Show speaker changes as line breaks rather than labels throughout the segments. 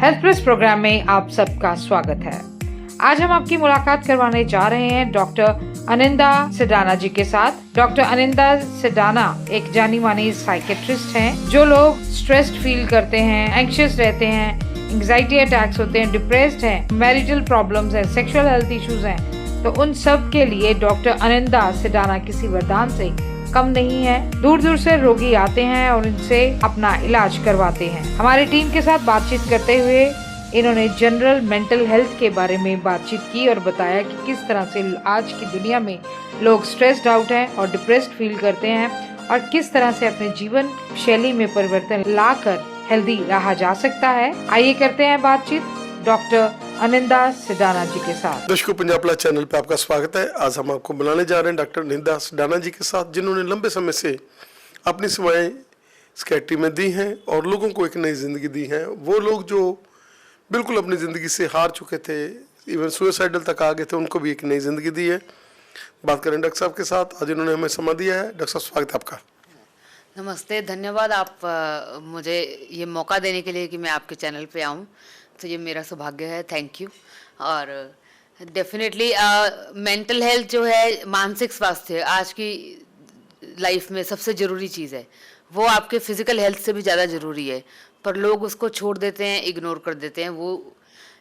Health plus programme में आप सबका स्वागत है। आज हम आपकी मुलाकात करवाने जा रहे हैं डॉक्टर अनिंदा सिडाना जी के साथ। डॉक्टर अनिंदा सिडाना एक जानी मानी साइकेट्रिस्ट हैं। जो लोग स्ट्रेस्ड फील करते हैं, एंग्शियस रहते हैं, एंग्जाइटी अटैक्स होते हैं, डिप्रेस्ड हैं, मैरिटल प्रॉब्लम्स हैं, सेक्सुअल हेल्थ इश्यूज हैं, तो उन सब के लिए डॉक्टर अनिंदा सिडाना किसी वरदान से कम नहीं है। दूर दूर से रोगी आते हैं और इनसे अपना इलाज करवाते हैं। हमारी टीम के साथ बातचीत करते हुए इन्होंने जनरल मेंटल हेल्थ के बारे में बातचीत की और बताया कि किस तरह से आज की दुनिया में लोग स्ट्रेस्ड आउट हैं और डिप्रेस्ड फील करते हैं और किस तरह से अपने जीवन शैली में परिवर्तन लाकर हेल्दी रहा जा सकता है। आइए करते हैं बातचीत डॉक्टर अनिंदा सिडाना जी के साथ।
दर्शकों, पंजाब प्लस चैनल पे आपका स्वागत है। आज हम आपको बुलाने जा रहे हैं डॉक्टर अनिंदा सिडाना जी के साथ, जिन्होंने लंबे समय से अपनी सेवाएं स्कैट्री में दी हैं और लोगों को एक नई जिंदगी दी है। वो लोग जो बिल्कुल अपनी ज़िंदगी से हार चुके थे, इवन सुसाइडल तक आ गए थे, उनको भी एक नई ज़िंदगी दी है। बात करें डॉक्टर साहब के साथ, आज इन्होंने हमें समय दिया है। डॉक्टर साहब, स्वागत है आपका।
नमस्ते, धन्यवाद आप मुझे ये मौका देने के लिए कि मैं आपके चैनल पे आऊँ, तो ये मेरा सौभाग्य है। Thank you. और डेफिनेटली मेंटल हेल्थ जो है, मानसिक स्वास्थ्य आज की लाइफ में सबसे ज़रूरी चीज़ है। वो आपके फिज़िकल हेल्थ से भी ज़्यादा ज़रूरी है, पर लोग उसको छोड़ देते हैं, इग्नोर कर देते हैं। वो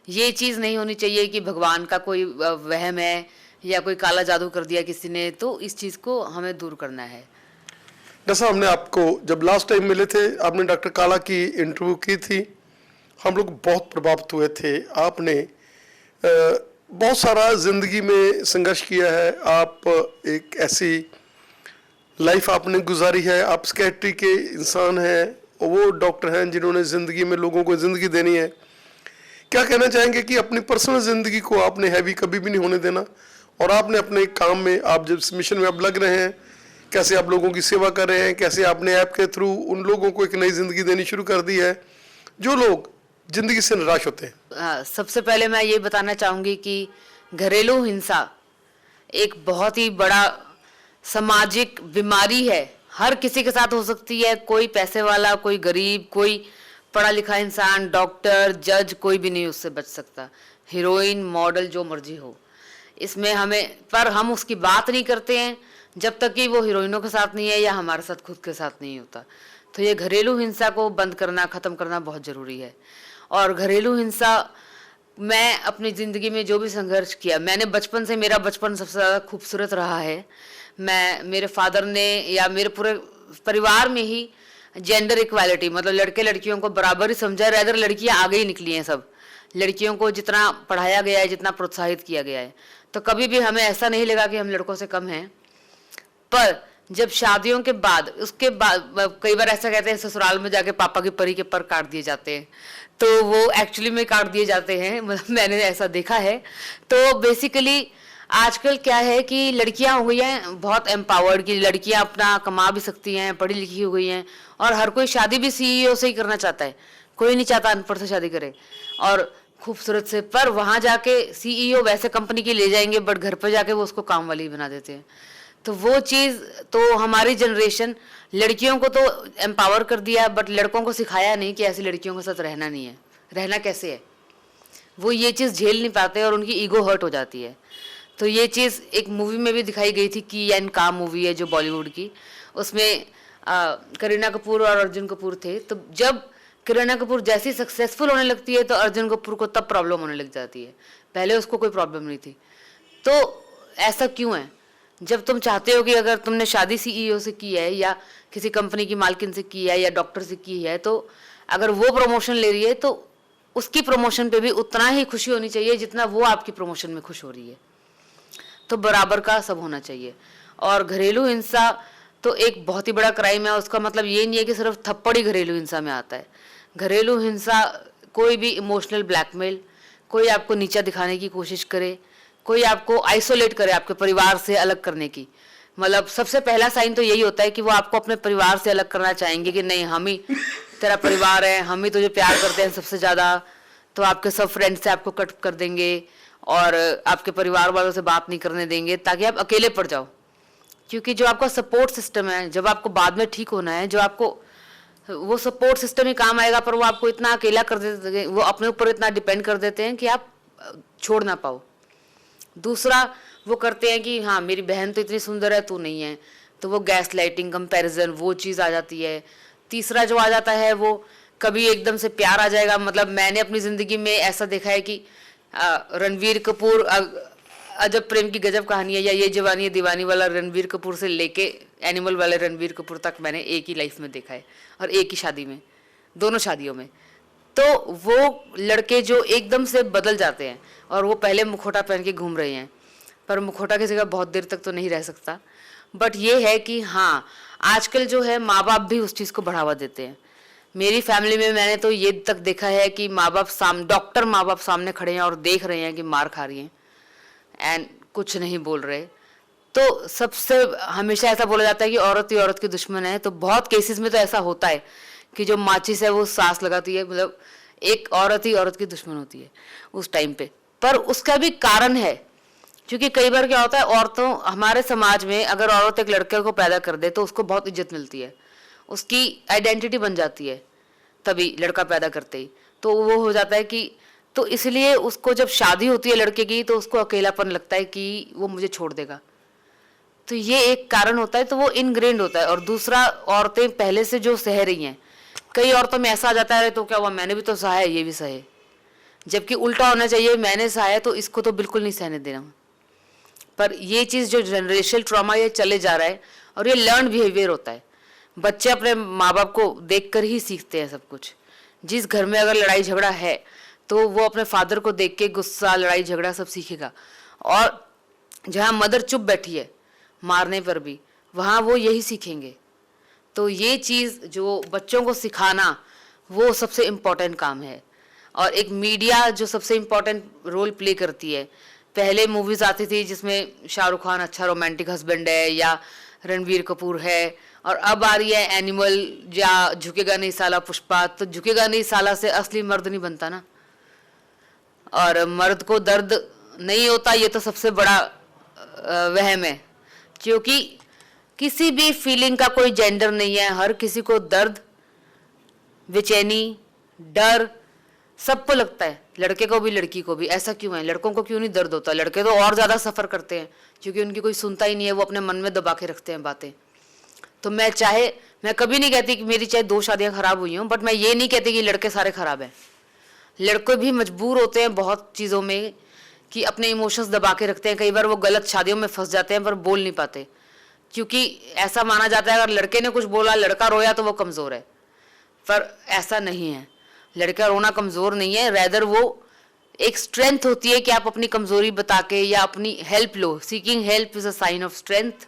ये चीज़ नहीं होनी चाहिए कि भगवान का कोई वहम है या कोई काला जादू कर दिया किसी ने, तो इस चीज़ को हमें दूर करना है।
डॉक्टर साहब, हमने आपको जब लास्ट टाइम मिले थे, आपने डॉक्टर काला की इंटरव्यू की थी, हम लोग बहुत प्रभावित हुए थे। आपने बहुत सारा ज़िंदगी में संघर्ष किया है। आप एक ऐसी लाइफ आपने गुजारी है। आप स्कैट्री के इंसान हैं, वो डॉक्टर हैं जिन्होंने ज़िंदगी में लोगों को ज़िंदगी देनी है। क्या कहना चाहेंगे कि अपनी पर्सनल ज़िंदगी को आपने हैवी कभी भी नहीं होने देना, और आपने अपने काम में, आप जब मिशन में आप लग रहे हैं, कैसे आप लोगों की सेवा कर रहे हैं, कैसे आपने ऐप के थ्रू उन लोगों को एक नई ज़िंदगी देनी शुरू कर दी है जो लोग ज़िंदगी से निराश होते हैं।
सबसे पहले मैं ये बताना चाहूँगी कि घरेलू हिंसा एक बहुत ही बड़ा सामाजिक बीमारी है। हर किसी के साथ हो सकती है, कोई पैसे वाला, कोई गरीब, कोई पढ़ा लिखा इंसान, डॉक्टर, जज, कोई भी नहीं उससे बच सकता। हीरोइन, मॉडल, जो मर्जी हो, इसमें हम उसकी बात नहीं करते हैं जब तक कि वो हीरोइनों के साथ नहीं है या हमारे साथ खुद के साथ नहीं होता। तो ये घरेलू हिंसा को बंद करना, ख़त्म करना बहुत ज़रूरी है। और घरेलू हिंसा, मैं अपनी ज़िंदगी में जो भी संघर्ष किया, मैंने बचपन से, मेरा बचपन सबसे ज़्यादा खूबसूरत रहा है। मेरे फादर ने या मेरे पूरे परिवार में ही जेंडर इक्वालिटी, मतलब लड़के लड़कियों को बराबर ही समझा। रैदर लड़कियां आगे ही निकली हैं। सब लड़कियों को जितना पढ़ाया गया है, जितना प्रोत्साहित किया गया है, तो कभी भी हमें ऐसा नहीं लगा कि हम लड़कों से कम हैं। पर जब शादियों के बाद, उसके बाद कई बार ऐसा कहते हैं ससुराल में जाके पापा की परी के पर काट दिए जाते हैं, तो वो एक्चुअली में काट दिए जाते हैं, मतलब मैंने ऐसा देखा है। तो बेसिकली आजकल क्या है कि लड़कियां हो गई हैं बहुत एम्पावर्ड, की लड़कियां अपना कमा भी सकती हैं, पढ़ी लिखी हो गई हैं, और हर कोई शादी भी सीईओ से ही करना चाहता है। कोई नहीं चाहता अनपढ़ से शादी करे और खूबसूरत से। पर वहाँ जाके सीईओ वैसे कंपनी की ले जाएंगे, बट घर पर जाके वो उसको काम वाली बना देते हैं। तो वो चीज़, तो हमारी जनरेशन लड़कियों को तो एम्पावर कर दिया, बट लड़कों को सिखाया नहीं कि ऐसी लड़कियों के साथ रहना नहीं है। रहना कैसे है, वो ये चीज़ झेल नहीं पाते और उनकी ईगो हर्ट हो जाती है। तो ये चीज़ एक मूवी में भी दिखाई गई थी, की एंड का मूवी है जो बॉलीवुड की, उसमें करीना कपूर और अर्जुन कपूर थे। तो जब करीना कपूर जैसी सक्सेसफुल होने लगती है तो अर्जुन कपूर को तब प्रॉब्लम होने लग जाती है। पहले उसको कोई प्रॉब्लम नहीं थी। तो ऐसा क्यों है? जब तुम चाहते हो कि अगर तुमने शादी सीईओ से की है या किसी कंपनी की मालकिन से की है या डॉक्टर से की है, तो अगर वो प्रमोशन ले रही है तो उसकी प्रमोशन पे भी उतना ही खुशी होनी चाहिए जितना वो आपकी प्रमोशन में खुश हो रही है। तो बराबर का सब होना चाहिए। और घरेलू हिंसा तो एक बहुत ही बड़ा क्राइम है। उसका मतलब ये नहीं है कि सिर्फ थप्पड़ ही घरेलू हिंसा में आता है। घरेलू हिंसा कोई भी इमोशनल ब्लैकमेल, कोई आपको नीचा दिखाने की कोशिश करे, कोई आपको आइसोलेट करे, आपके परिवार से अलग करने की, मतलब सबसे पहला साइन तो यही होता है कि वो आपको अपने परिवार से अलग करना चाहेंगे कि नहीं, हम ही तेरा परिवार है, हम ही तुझे प्यार करते हैं सबसे ज़्यादा। तो आपके सब फ्रेंड से आपको कट कर देंगे और आपके परिवार वालों से बात नहीं करने देंगे ताकि आप अकेले पड़ जाओ। क्योंकि जो आपका सपोर्ट सिस्टम है, जब आपको बाद में ठीक होना है, जो आपको वो सपोर्ट सिस्टम ही काम आएगा, पर वो आपको इतना अकेला कर देते, वो अपने ऊपर इतना डिपेंड कर देते हैं कि आप छोड़ ना पाओ। दूसरा वो करते हैं कि हाँ मेरी बहन तो इतनी सुंदर है, तू नहीं है, तो वो गैस लाइटिंग, कंपेरिजन, वो चीज़ आ जाती है। तीसरा जो आ जाता है वो कभी एकदम से प्यार आ जाएगा। मतलब मैंने अपनी ज़िंदगी में ऐसा देखा है कि रणवीर कपूर, अजब प्रेम की गजब कहानी है, या ये जवानी है दीवानी वाला रणवीर कपूर से लेके एनिमल वाले रणवीर कपूर तक मैंने एक ही लाइफ में देखा है, और एक ही शादी में, दोनों शादियों में। तो वो लड़के जो एकदम से बदल जाते हैं, और वो पहले मुखौटा पहन के घूम रहे हैं, पर मुखौटा की जगह बहुत देर तक तो नहीं रह सकता। बट ये है कि हाँ आजकल जो है माँ बाप भी उस चीज़ को बढ़ावा देते हैं। मेरी फैमिली में मैंने तो ये तक देखा है कि डॉक्टर माँ बाप सामने खड़े हैं और देख रहे हैं कि मार खा रही हैं, एंड कुछ नहीं बोल रहे। तो सबसे हमेशा ऐसा बोला जाता है कि औरत ही औरत की दुश्मन है। तो बहुत केसेस में तो ऐसा होता है कि जो माचिस है वो सांस लगाती है, मतलब एक औरत ही औरत की दुश्मन होती है उस टाइम पे। पर उसका भी कारण है, क्योंकि कई बार क्या होता है, औरतों, हमारे समाज में अगर औरत एक लड़के को पैदा कर दे तो उसको बहुत इज्जत मिलती है, उसकी आइडेंटिटी बन जाती है तभी लड़का पैदा करते ही। तो वो हो जाता है कि, तो इसलिए उसको जब शादी होती है लड़के की तो उसको अकेलापन लगता है कि वो मुझे छोड़ देगा। तो ये एक कारण होता है, तो वो इनग्रेन्ड होता है। और दूसरा, औरतें पहले से जो सह रही हैं, कई औरतों में ऐसा आ जाता है तो क्या हुआ, मैंने भी तो सहा है, ये भी सहे, जबकि उल्टा होना चाहिए, मैंने सहा है तो इसको तो बिल्कुल नहीं सहने देना। पर ये चीज़ जो जनरेशनल ट्रॉमा ये चले जा रहा है, और ये लर्न बिहेवियर होता है। बच्चे अपने माँ बाप को देखकर ही सीखते हैं सब कुछ। जिस घर में अगर लड़ाई झगड़ा है तो वो अपने फादर को देख के गुस्सा, लड़ाई झगड़ा सब सीखेगा। और जहाँ मदर चुप बैठी है मारने पर भी, वहाँ वो यही सीखेंगे। तो ये चीज़ जो बच्चों को सिखाना, वो सबसे इम्पोर्टेंट काम है। और एक मीडिया जो सबसे इम्पोर्टेंट रोल प्ले करती है। पहले मूवीज़ आती थी जिसमें शाहरुख खान अच्छा रोमांटिक हस्बैंड है, या रणवीर कपूर है, और अब आ रही है एनिमल, या झुकेगा नहीं साला पुष्पा। तो झुकेगा नहीं साला से असली मर्द नहीं बनता ना, और मर्द को दर्द नहीं होता, ये तो सबसे बड़ा वहम है। क्योंकि किसी भी फीलिंग का कोई जेंडर नहीं है, हर किसी को दर्द, बेचैनी, डर सबको लगता है, लड़के को भी लड़की को भी। ऐसा क्यों है? लड़कों को क्यों नहीं दर्द होता? लड़के तो और ज़्यादा सफ़र करते हैं, क्योंकि उनकी कोई सुनता ही नहीं है, वो अपने मन में दबा के रखते हैं बातें। तो मैं कभी नहीं कहती कि मेरी चाहे 2 शादियां खराब हुई हों, बट मैं ये नहीं कहती कि लड़के सारे खराब हैं। लड़के भी मजबूर होते हैं बहुत चीज़ों में कि अपने इमोशंस दबा के रखते हैं। कई बार वो गलत शादियों में फंस जाते हैं पर बोल नहीं पाते, क्योंकि ऐसा माना जाता है अगर लड़के ने कुछ बोला, लड़का रोया तो वो कमज़ोर है। पर ऐसा नहीं है, लड़का रोना कमज़ोर नहीं है, रैदर वो एक स्ट्रेंथ होती है कि आप अपनी कमज़ोरी बता के या अपनी हेल्प लो। Seeking help is a sign of strength.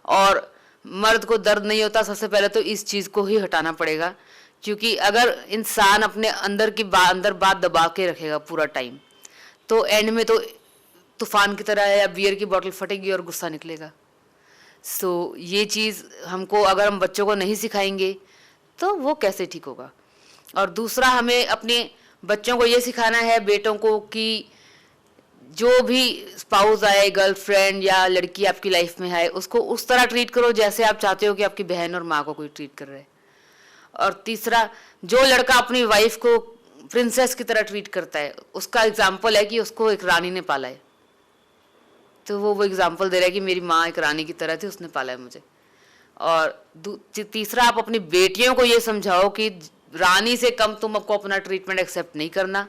और मर्द को दर्द नहीं होता, सबसे पहले तो इस चीज़ को ही हटाना पड़ेगा। क्योंकि अगर इंसान अपने अंदर बात दबा के रखेगा पूरा टाइम, तो एंड में तो तूफान की तरह या बियर की बोतल फटेगी और गुस्सा निकलेगा। सो ये चीज़ हमको, अगर हम बच्चों को नहीं सिखाएंगे तो वो कैसे ठीक होगा। और दूसरा, हमें अपने बच्चों को ये सिखाना है, बेटों को, कि जो भी स्पाउस आए, गर्लफ्रेंड या लड़की आपकी लाइफ में आए, उसको उस तरह ट्रीट करो जैसे आप चाहते हो कि आपकी बहन और माँ को कोई ट्रीट कर रहे है। और तीसरा, जो लड़का अपनी वाइफ को प्रिंसेस की तरह ट्रीट करता है, उसका एग्जाम्पल है कि उसको एक रानी ने पाला है। तो वो एग्जाम्पल दे रहा है कि मेरी माँ एक रानी की तरह थी, उसने पाला है मुझे। और तीसरा, आप अपनी बेटियों को ये समझाओ कि रानी से कम तुम आपको अपना ट्रीटमेंट एक्सेप्ट नहीं करना।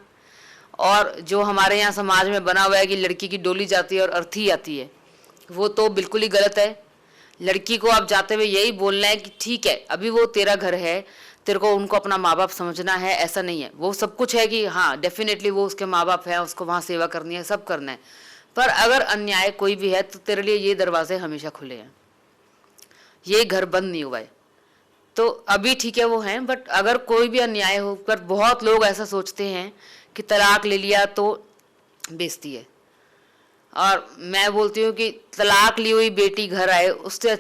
और जो हमारे यहाँ समाज में बना हुआ है कि लड़की की डोली जाती है और अर्थी आती है, वो तो बिल्कुल ही गलत है। लड़की को आप जाते हुए यही बोलना है कि ठीक है, अभी वो तेरा घर है, तेरे को उनको अपना माँ बाप समझना है, ऐसा नहीं है। वो सब कुछ है कि हाँ डेफिनेटली वो उसके माँ बाप हैं, उसको वहाँ सेवा करनी है, सब करना है। पर अगर अन्याय कोई भी है तो तेरे लिए ये दरवाजे हमेशा खुले हैं, ये घर बंद नहीं हुआ है। तो अभी ठीक है वो हैं, बट अगर कोई भी अन्याय हो, पर बहुत लोग ऐसा सोचते हैं कि तलाक ले लिया तो बेइज्जती है। और मैं बोलती हूँ कि तलाक ली हुई बेटी घर आए, उससे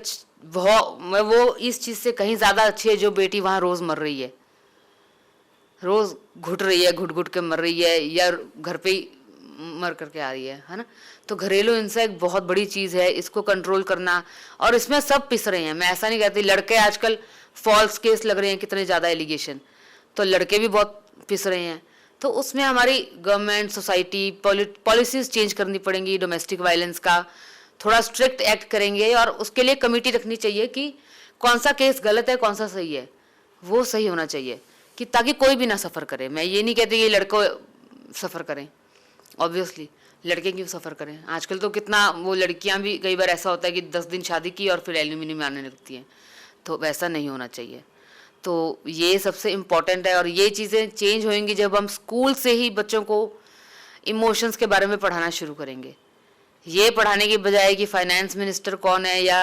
वो इस चीज़ से कहीं ज़्यादा अच्छी है जो बेटी वहाँ रोज़ मर रही है, रोज़ घुट रही है, घुट घुट के मर रही है, या घर पे ही मर करके आ रही है ना। तो घरेलू हिंसा एक बहुत बड़ी चीज़ है, इसको कंट्रोल करना। और इसमें सब पिस रहे हैं, मैं ऐसा नहीं कहती। लड़के आजकल फॉल्स केस लग रहे हैं, कितने ज़्यादा एलिगेशन, तो लड़के भी बहुत पिस रहे हैं। तो उसमें हमारी गवर्नमेंट, सोसाइटी, पॉलिसीज़ चेंज करनी पड़ेंगी। डोमेस्टिक वायलेंस का थोड़ा स्ट्रिक्ट एक्ट करेंगे और उसके लिए कमेटी रखनी चाहिए कि कौन सा केस गलत है, कौन सा सही है, वो सही होना चाहिए, कि ताकि कोई भी ना सफ़र करे। मैं ये नहीं कहती कि लड़कों सफ़र करें, ऑब्वियसली लड़के क्यों सफ़र करें। आजकल तो कितना वो लड़कियां भी, कई बार ऐसा होता है कि 10 दिन शादी की और फिर एल्यूमिनियम में आने लगती हैं, तो वैसा नहीं होना चाहिए। तो ये सबसे इम्पॉर्टेंट है और ये चीज़ें चेंज होंगी जब हम स्कूल से ही बच्चों को इमोशंस के बारे में पढ़ाना शुरू करेंगे। ये पढ़ाने की बजाय कि फाइनेंस मिनिस्टर कौन है या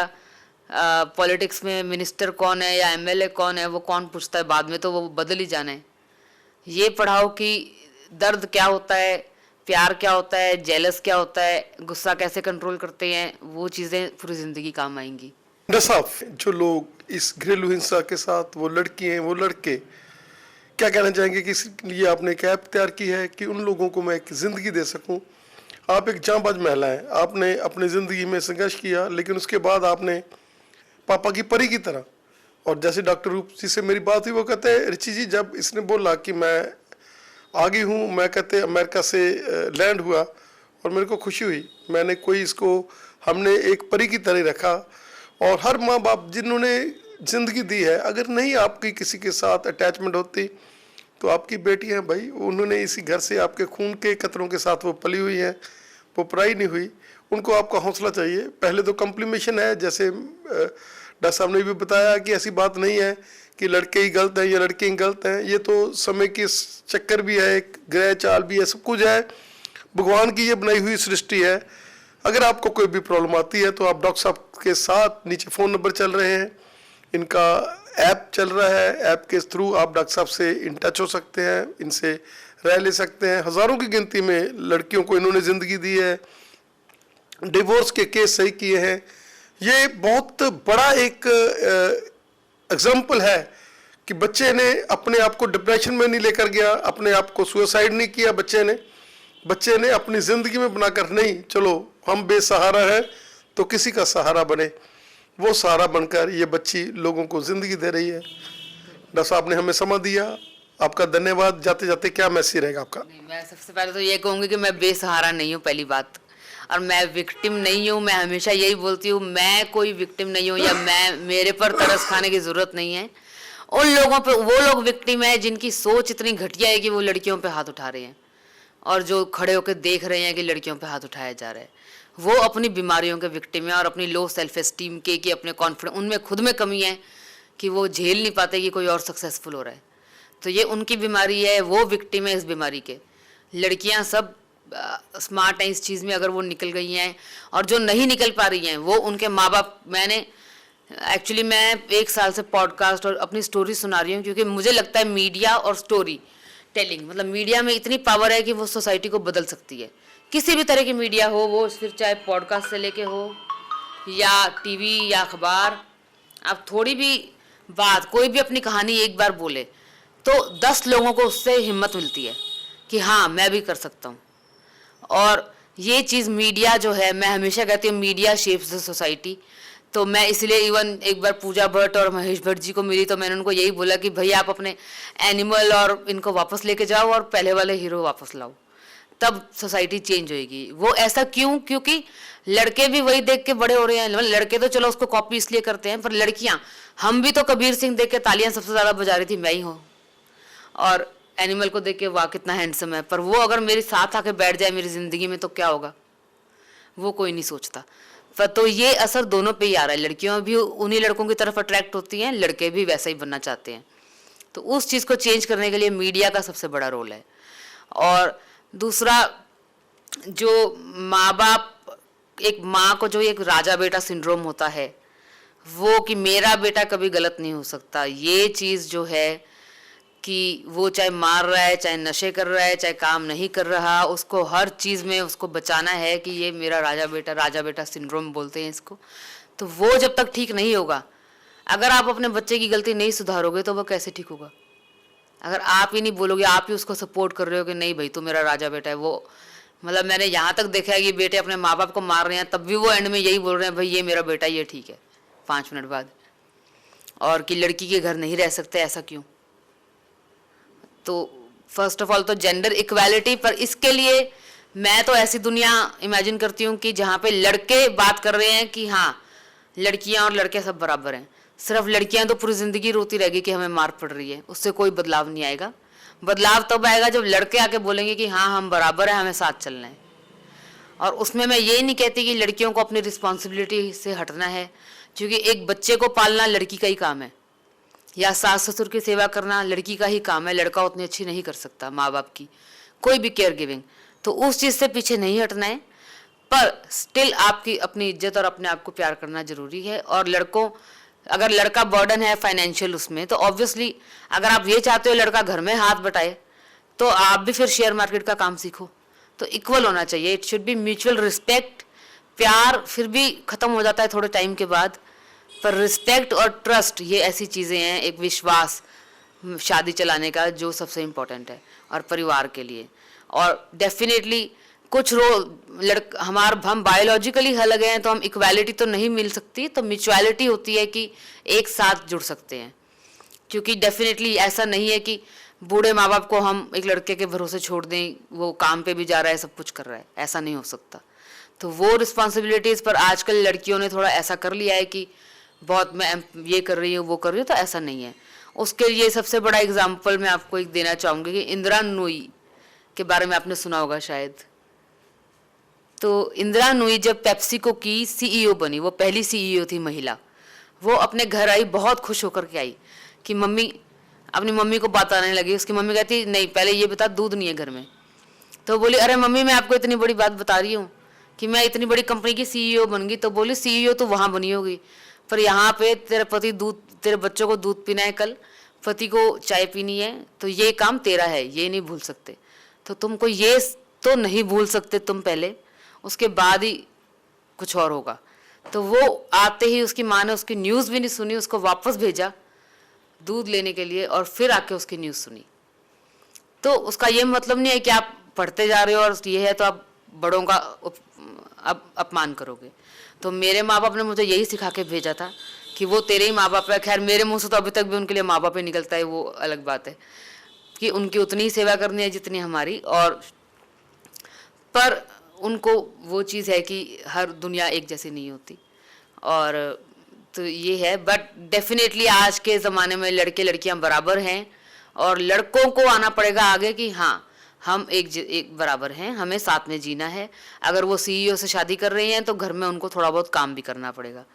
पॉलिटिक्स में मिनिस्टर कौन है या एमएलए कौन है, वो कौन पूछता है बाद में, तो वो बदल ही जाना है। ये पढ़ाओ कि दर्द क्या होता है, प्यार क्या होता है, जेलस क्या होता है, गुस्सा कैसे कंट्रोल करते हैं, वो चीज़ें पूरी ज़िंदगी काम आएंगी।
साहब, जो लोग इस घरेलू हिंसा के साथ, वो लड़की हैं, वो लड़के, क्या कहना चाहेंगे कि इसलिए आपने एक ऐप तैयार की है कि उन लोगों को मैं एक ज़िंदगी दे सकूं। आप एक जांबाज महिला हैं, आपने अपनी ज़िंदगी में संघर्ष किया, लेकिन उसके बाद आपने पापा की परी की तरह, और जैसे डॉक्टर रूप जी से मेरी बात हुई, वो कहते हैं रिची जी, जब इसने बोला कि मैं आ गई हूँ, मैं कहते अमेरिका से लैंड हुआ और मेरे को खुशी हुई, मैंने कोई इसको, हमने एक परी की तरह रखा। और हर माँ बाप जिन्होंने ज़िंदगी दी है, अगर नहीं आपकी किसी के साथ अटैचमेंट होती, तो आपकी बेटी हैं भाई, उन्होंने इसी घर से आपके खून के कतरों के साथ वो पली हुई हैं, वो पराई नहीं हुई, उनको आपका हौसला चाहिए। पहले तो कॉम्प्लीमेशन है, जैसे डॉक्टर साहब ने भी बताया कि ऐसी बात नहीं है कि लड़के ही गलत हैं या लड़के ही गलत हैं, ये तो समय के चक्कर भी है, एक ग्रह चाल भी है, सब कुछ है, भगवान की ये बनाई हुई सृष्टि है। अगर आपको कोई भी प्रॉब्लम आती है तो आप डॉक्टर साहब के साथ, नीचे फ़ोन नंबर चल रहे हैं, इनका ऐप चल रहा है, ऐप के थ्रू आप डॉक्टर साहब से इन टच हो सकते हैं, इनसे राय ले सकते हैं। हज़ारों की गिनती में लड़कियों को इन्होंने ज़िंदगी दी है, डिवोर्स के केस सही किए हैं। ये बहुत बड़ा एक एग्जाम्पल है कि बच्चे ने अपने आप को डिप्रेशन में नहीं लेकर गया, अपने आप को सुसाइड नहीं किया, बच्चे ने अपनी ज़िंदगी में बनाकर, नहीं चलो हम बेसहारा हैं तो किसी का सहारा बने, वो सहारा बनकर ये बच्ची लोगों को ज़िंदगी दे रही है। डॉक्टर साहब ने हमें समय दिया, आपका धन्यवाद। जाते जाते क्या मैसेज रहेगा आपका?
मैं सबसे पहले तो ये कहूँगी कि मैं बेसहारा नहीं हूँ, पहली बात, और मैं विक्टिम नहीं हूँ। मैं हमेशा यही बोलती हूँ, मैं कोई विक्टिम नहीं हूँ, या मेरे पर तरस खाने की ज़रूरत नहीं है। उन लोगों पे, वो लोग विक्टिम है जिनकी सोच इतनी घटिया है कि वो लड़कियों पे हाथ उठा रहे हैं, और जो खड़े होकर देख रहे हैं कि लड़कियों पे हाथ उठाया जा रहा है, वो अपनी बीमारियों के विक्टिम है, और अपनी लो सेल्फ एस्टीम के, कि अपने कॉन्फिडेंस, उनमें खुद में कमी है कि वो झेल नहीं पाते कि कोई और सक्सेसफुल हो रहा है। तो ये उनकी बीमारी है, वो विक्टिम है इस बीमारी के। लड़कियां सब स्मार्ट हैं इस चीज़ में, अगर वो निकल गई हैं, और जो नहीं निकल पा रही हैं वो उनके माँ बाप। मैं 1 साल से पॉडकास्ट और अपनी स्टोरी सुना रही हूँ, क्योंकि मुझे लगता है मीडिया और स्टोरी टेलिंग, मतलब मीडिया में इतनी पावर है कि वो सोसाइटी को बदल सकती है। किसी भी तरह की मीडिया हो, वो फिर चाहे पॉडकास्ट से लेके हो या टीवी या अखबार, आप थोड़ी भी बात, कोई भी अपनी कहानी एक बार बोले तो 10 लोगों को उससे हिम्मत मिलती है कि हाँ मैं भी कर सकता हूँ। और ये चीज़ मीडिया जो है, मैं हमेशा कहती हूँ मीडिया शेप्स द सोसाइटी। तो मैं इसलिए इवन एक बार पूजा भट्ट और महेश भट्ट जी को मिली, तो मैंने उनको यही बोला कि भाई आप अपने एनिमल और इनको वापस लेके जाओ और पहले वाले हीरो वापस लाओ, तब सोसाइटी चेंज होएगी। वो ऐसा क्यों? क्योंकि लड़के भी वही देख के बड़े हो रहे हैं। लड़के तो चलो उसको कॉपी इसलिए करते हैं, पर लड़कियां, हम भी तो कबीर सिंह देख के तालियां सबसे ज़्यादा बजा रही थी, मैं ही हूँ, और एनिमल को देख के वाह कितना हैंडसम है, पर वो अगर मेरे साथ आके बैठ जाए मेरी ज़िंदगी में तो क्या होगा, वो कोई नहीं सोचता। पर तो ये असर दोनों पे ही आ रहा है, लड़कियां भी उन्हीं लड़कों की तरफ अट्रैक्ट होती हैं, लड़के भी वैसा ही बनना चाहते हैं। तो उस चीज़ को चेंज करने के लिए मीडिया का सबसे बड़ा रोल है। और दूसरा, जो माँ बाप, एक माँ को जो एक राजा बेटा सिंड्रोम होता है, वो कि मेरा बेटा कभी गलत नहीं हो सकता, ये चीज़ जो है कि वो चाहे मार रहा है, चाहे नशे कर रहा है, चाहे काम नहीं कर रहा, उसको हर चीज़ में उसको बचाना है कि ये मेरा राजा बेटा सिंड्रोम बोलते हैं इसको। तो वो जब तक ठीक नहीं होगा, अगर आप अपने बच्चे की गलती नहीं सुधारोगे तो वो कैसे ठीक होगा? अगर आप ही नहीं बोलोगे, आप ही उसको सपोर्ट कर रहे हो कि नहीं भाई तू मेरा राजा बेटा है, वो मतलब मैंने यहाँ तक देखा है कि बेटे अपने माँ बाप को मार रहे हैं, तब भी वो एंड में यही बोल रहे हैं भाई ये मेरा बेटा, ये ठीक है, 5 मिनट बाद। और कि लड़की के घर नहीं रह सकते, ऐसा क्यों? तो फर्स्ट ऑफ ऑल तो जेंडर इक्वालिटी, पर इसके लिए मैं तो ऐसी दुनिया इमेजिन करती हूँ कि जहाँ पे लड़के बात कर रहे हैं कि हाँ लड़कियाँ और लड़के सब बराबर हैं। सिर्फ लड़कियाँ तो पूरी ज़िंदगी रोती रहेगी कि हमें मार पड़ रही है, उससे कोई बदलाव नहीं आएगा। बदलाव तब आएगा जब लड़के आके बोलेंगे कि हाँ हम बराबर हैं, हमें साथ चलना है। और उसमें मैं ये नहीं कहती कि लड़कियों को अपनी रिस्पॉन्सिबिलिटी से हटना है, क्योंकि एक बच्चे को पालना लड़की का ही काम है, या सास ससुर की सेवा करना लड़की का ही काम है। लड़का उतनी अच्छी नहीं कर सकता माँ बाप की कोई भी केयर गिविंग। तो उस चीज़ से पीछे नहीं हटना है, पर स्टिल आपकी अपनी इज्जत और अपने आप को प्यार करना जरूरी है। और लड़कों, अगर लड़का बर्डन है फाइनेंशियल उसमें, तो ऑब्वियसली अगर आप ये चाहते हो लड़का घर में हाथ बटाए, तो आप भी फिर शेयर मार्केट का काम सीखो। तो इक्वल होना चाहिए, it should be mutual respect. प्यार फिर भी ख़त्म हो जाता है थोड़े टाइम के बाद, पर रिस्पेक्ट और ट्रस्ट ये ऐसी चीज़ें हैं, एक विश्वास शादी चलाने का जो सबसे इम्पोर्टेंट है और परिवार के लिए। और डेफिनेटली कुछ हम बायोलॉजिकली अलग हैं, तो हम इक्वालिटी तो नहीं मिल सकती, तो म्यूचुअलिटी होती है कि एक साथ जुड़ सकते हैं। क्योंकि डेफिनेटली ऐसा नहीं है कि बूढ़े माँ बाप को हम एक लड़के के भरोसे छोड़ दें, वो काम पे भी जा रहा है, सब कुछ कर रहा है, ऐसा नहीं हो सकता। तो वो रिस्पॉन्सिबिलिटीज़ पर आजकल लड़कियों ने थोड़ा ऐसा कर लिया है कि बहुत मैं ये कर रही हूँ वो कर रही हूँ, तो ऐसा नहीं है। उसके लिए सबसे बड़ा एग्जाम्पल मैं आपको एक देना चाहूँगी कि इंदिरा नूई के बारे में आपने सुना होगा शायद। तो इंदिरा नूई जब पेप्सिको की सीईओ बनी, वो पहली सीईओ थी महिला, वो अपने घर आई, बहुत खुश होकर के आई कि मम्मी, अपनी मम्मी को बात आने लगी। उसकी मम्मी कहती नहीं पहले ये बता दूध नहीं है घर में। तो बोली अरे मम्मी मैं आपको इतनी बड़ी बात बता रही हूँ कि मैं इतनी बड़ी कंपनी की सीईओ बन गई। तो बोली सीईओ तो वहाँ बनी होगी, पर यहाँ पे तेरे पति दूध, तेरे बच्चों को दूध पीना है, कल पति को चाय पीनी है, तो ये काम तेरा है, ये नहीं भूल सकते। तो तुमको ये तो नहीं भूल सकते तुम पहले, उसके बाद ही कुछ और होगा। तो वो आते ही उसकी माँ ने उसकी न्यूज़ भी नहीं सुनी, उसको वापस भेजा दूध लेने के लिए, और फिर आके उसकी न्यूज़ सुनी। तो उसका ये मतलब नहीं है कि आप पढ़ते जा रहे हो और ये है तो आप बड़ों का अपमान करोगे। तो मेरे माँ बाप ने मुझे यही सिखा के भेजा था कि वो तेरे ही माँ बाप है। खैर मेरे मुंह से तो अभी तक भी उनके लिए माँ बाप ही निकलता है, वो अलग बात है कि उनकी उतनी ही सेवा करनी है जितनी हमारी। और पर उनको वो चीज़ है कि हर दुनिया एक जैसी नहीं होती, और तो ये है। बट डेफिनेटली आज के ज़माने में लड़के लड़कियां बराबर हैं, और लड़कों को आना पड़ेगा आगे कि हाँ हम एक बराबर हैं, हमें साथ में जीना है। अगर वो सीईओ से शादी कर रही हैं तो घर में उनको थोड़ा बहुत काम भी करना पड़ेगा,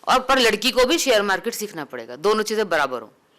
और पर लड़की को भी शेयर मार्केट सीखना पड़ेगा, दोनों चीज़ें बराबर हों।